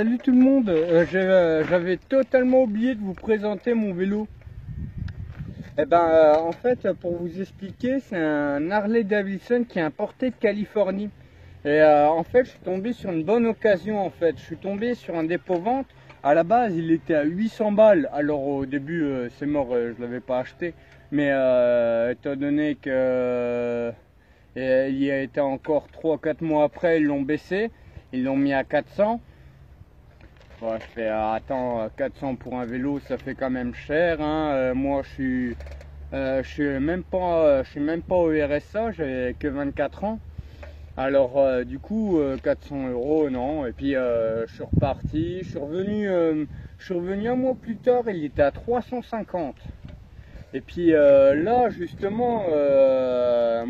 Salut tout le monde, j'avais totalement oublié de vous présenter mon vélo. En fait, pour vous expliquer, c'est un Harley Davidson qui est importé de Californie. Et en fait, je suis tombé sur une bonne occasion en fait. Je suis tombé sur un dépôt-vente. À la base, il était à 800 balles. Alors au début, c'est mort, je l'avais pas acheté. Mais étant donné que il y a été encore 3-4 mois après, ils l'ont baissé. Ils l'ont mis à 400. Bon, je fais, attends, 400 pour un vélo, ça fait quand même cher, hein. Moi, je suis même pas au RSA, j'ai que 24 ans. Alors, du coup, 400 €, non. Et puis, je suis reparti. Je suis revenu un mois plus tard, il était à 350. Et puis, là, justement, là,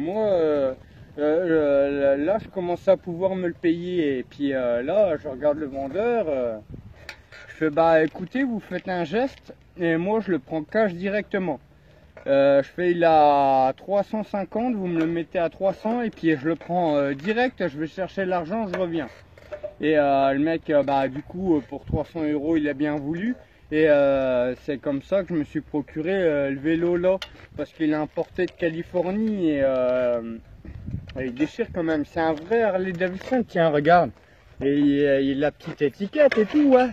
je commence à pouvoir me le payer. Et puis, là, je regarde le vendeur. Je fais, bah écoutez, vous faites un geste et moi je le prends cash directement. Je fais, il a 350, vous me le mettez à 300 et puis je le prends direct, je vais chercher l'argent, je reviens. Et le mec, du coup, pour 300 €, il a bien voulu. Et c'est comme ça que je me suis procuré le vélo là, parce qu'il est importé de Californie et il déchire quand même. C'est un vrai Harley Davidson, tiens, regarde. Et il a la petite étiquette et tout, ouais.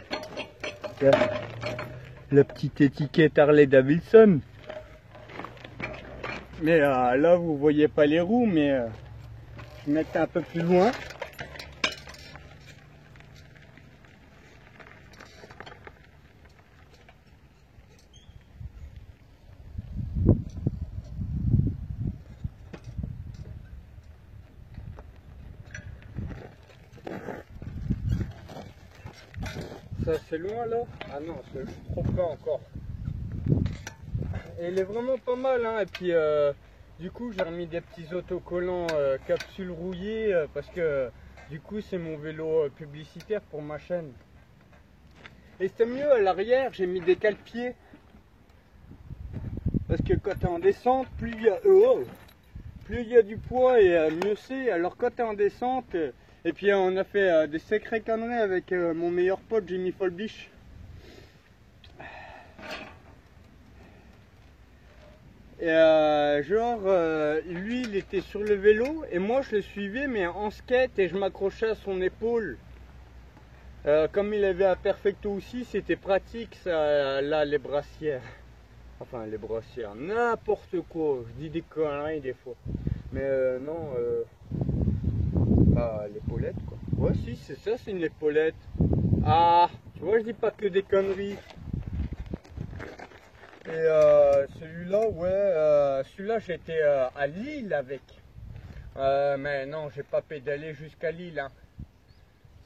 La petite étiquette Harley Davidson. Mais là vous voyez pas les roues, mais je vais mettre un peu plus loin. Ça c'est loin là. Ah non, je suis trop bas encore. Et il est vraiment pas mal, hein. Et puis du coup j'ai remis des petits autocollants capsules rouillées parce que du coup c'est mon vélo publicitaire pour ma chaîne. Et c'était mieux à l'arrière, j'ai mis des cale-pieds. Parce que quand tu es en descente, plus il y a du poids et mieux c'est. Alors quand tu es en descente, et puis on a fait des sacrées conneries avec mon meilleur pote Jimmy Folbish. Et lui il était sur le vélo et moi je le suivais mais en skate et je m'accrochais à son épaule. Comme il avait un perfecto aussi, c'était pratique ça, là les brassières. Enfin les brassières, n'importe quoi, je dis des conneries des fois. Mais non, l'épaulette quoi. Ouais si c'est ça, c'est une épaulette. Ah, tu vois je dis pas que des conneries. Et celui-là, ouais, celui-là j'étais à Lille avec. Mais non, j'ai pas pédalé jusqu'à Lille, hein.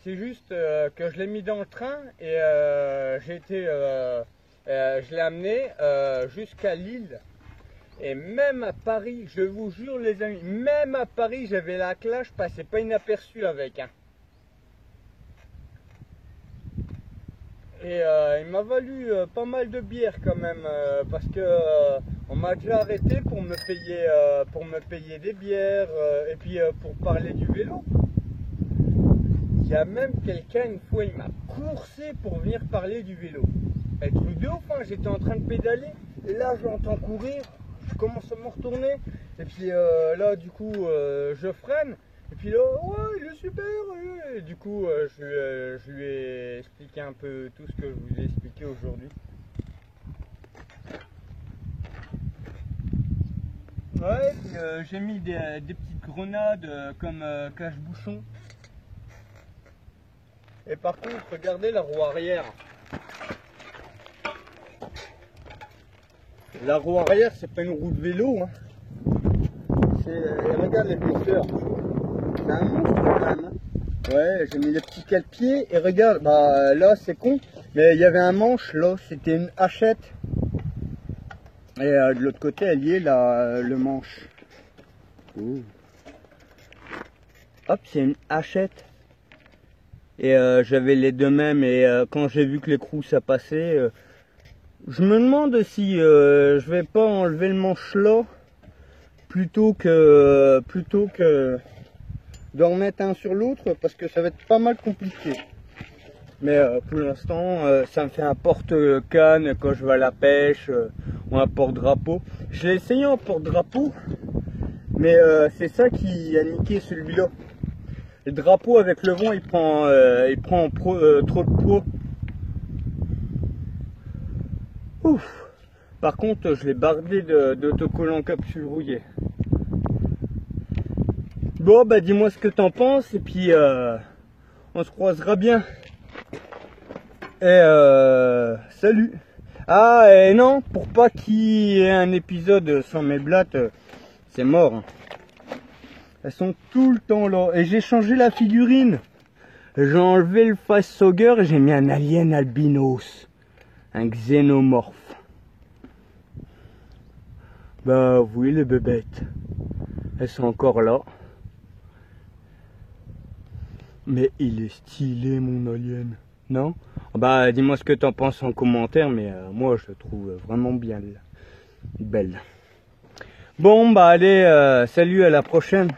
C'est juste que je l'ai mis dans le train et je l'ai amené jusqu'à Lille. Et même à Paris, je vous jure les amis, même à Paris j'avais la classe, je passais pas inaperçu avec, hein. Et il m'a valu pas mal de bière quand même, parce que on m'a déjà arrêté pour me payer des bières et puis pour parler du vélo. Il y a même quelqu'un une fois, il m'a coursé pour venir parler du vélo. Et truc de ouf, hein, j'étais en train de pédaler et là j'entends courir, je commence à me retourner et puis là du coup je freine. Et puis là, ouais, il est super. Et du coup, je lui ai expliqué un peu tout ce que je vous ai expliqué aujourd'hui. Ouais, j'ai mis des petites grenades comme cache-bouchon. Et par contre, regardez la roue arrière. La roue arrière, c'est pas une roue de vélo, hein. Regarde l'épaisseur. C'est un monstre quand même, hein. Ouais, j'ai mis les petits cale-pieds et regarde, là c'est con, mais il y avait un manche là, c'était une hachette. Et de l'autre côté, elle y est là, le manche. Ouh. Hop, c'est une hachette. Et j'avais les deux mêmes et quand j'ai vu que l'écrou ça passait, je me demande si je vais pas enlever le manche là plutôt que d'en remettre un sur l'autre parce que ça va être pas mal compliqué. Mais pour l'instant, ça me fait un porte-canne quand je vais à la pêche ou un porte-drapeau. Je l'ai essayé en porte-drapeau, mais c'est ça qui a niqué celui-là. Le drapeau avec le vent, il prend trop de poids. Ouf. Par contre, je l'ai bardé d'autocollant capsule rouillée. Bon, bah dis-moi ce que t'en penses et puis on se croisera bien. Et salut. Ah, et non, pour pas qu'il y ait un épisode sans mes blattes, c'est mort. Elles sont tout le temps là. Et j'ai changé la figurine. J'ai enlevé le facehugger et j'ai mis un alien albinos. Un xénomorphe. Bah oui, les bébêtes. Elles sont encore là. Mais il est stylé, mon alien. Non? Bah dis-moi ce que t'en penses en commentaire, mais moi je le trouve vraiment bien belle. Bon bah allez, salut, à la prochaine.